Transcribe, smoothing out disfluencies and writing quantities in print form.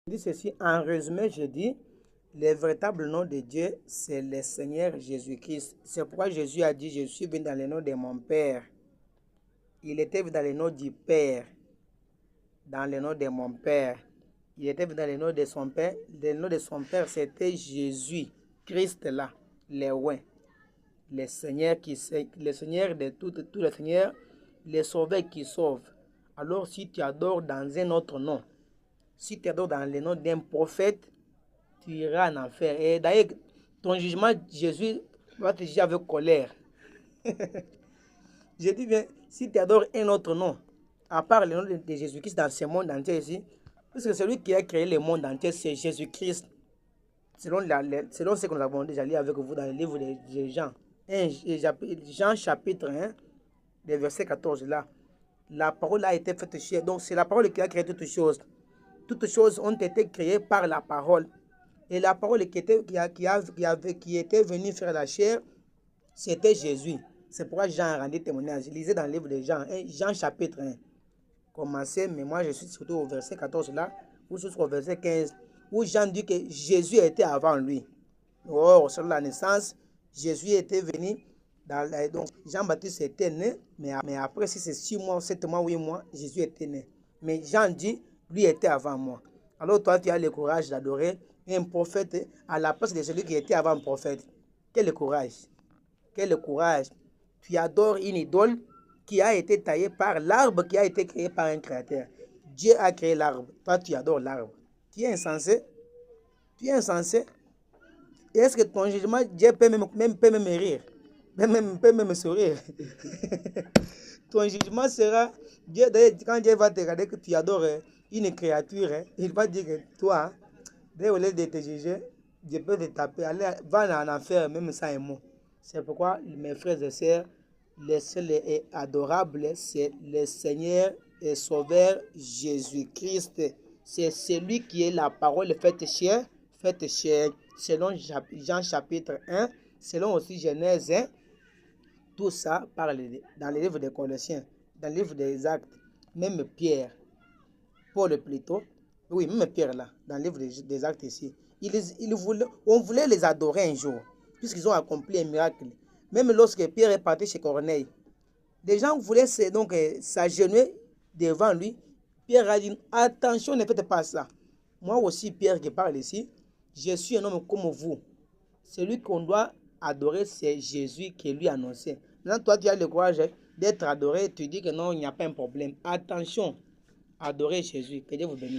Je dis ceci, en résumé, je dis, le véritable nom de Dieu, c'est le Seigneur Jésus-Christ. C'est pourquoi Jésus a dit, je suis venu dans le nom de mon Père. Il était venu dans le nom du Père, dans le nom de mon Père. Il était venu dans le nom de son Père. Le nom de son Père, c'était Jésus, Christ là, le Ouin. Le Seigneur le Seigneur de tous les seigneurs, le Sauveur qui sauve. Alors si tu adores dans un autre nom, si tu adores dans le nom d'un prophète, tu iras en enfer. Et d'ailleurs, ton jugement, Jésus va te juger avec colère. Je dis bien, si tu adores un autre nom, à part le nom de Jésus-Christ dans ce monde entier ici, parce que celui qui a créé le monde entier, c'est Jésus-Christ. Selon ce que nous avons déjà lu avec vous dans le livre de Jean. Jean chapitre 1, le verset 14 là. La parole a été faite chair. Donc c'est la parole qui a créé toutes choses. Toutes choses ont été créées par la parole. Et la parole qui était venue faire la chair, c'était Jésus. C'est pourquoi Jean a rendu témoignage. Lisez dans le livre de Jean, Jean chapitre 1. Commencez, mais moi je suis surtout au verset 14 là, ou jusqu'au verset 15, où Jean dit que Jésus était avant lui. Or, sur la naissance, Jésus était venu, donc Jean-Baptiste était né, mais après, si c'est 6 mois, 7 mois, 8 mois, Jésus était né. Mais Jean dit, lui était avant moi. Alors toi, tu as le courage d'adorer un prophète à la place de celui qui était avant un prophète. Quel courage! Quel courage! Tu adores une idole qui a été taillée par l'arbre qui a été créé par un créateur. Dieu a créé l'arbre. Toi, tu adores l'arbre. Tu es insensé. Tu es insensé. Est-ce que ton jugement, Dieu peut même rire, peut même sourire? Ton jugement sera, quand Dieu va te regarder que tu adores une créature, il va dire que toi, au lieu de te juger, Dieu peut te taper. Allez, va en enfer, même sans un mot. C'est pourquoi, mes frères et sœurs, le seul et adorable, c'est le Seigneur et Sauveur Jésus-Christ. C'est celui qui est la parole faite chair, selon Jean chapitre 1, selon aussi Genèse 1. Tout ça parle dans le livre des Colossiens, dans le livre des Actes, même Pierre, Paul plutôt, oui, même Pierre là, dans le livre des Actes ici. On voulait les adorer un jour, puisqu'ils ont accompli un miracle. Même lorsque Pierre est parti chez Corneille, les gens voulaient donc s'agenouiller devant lui. Pierre a dit, attention, ne faites pas ça. Moi aussi, Pierre qui parle ici, je suis un homme comme vous. Celui qu'on doit adorer, c'est Jésus qui lui a annoncé. Maintenant, toi, tu as le courage d'être adoré, tu dis que non, il n'y a pas un problème. Attention, adorez Jésus. Que Dieu vous bénisse.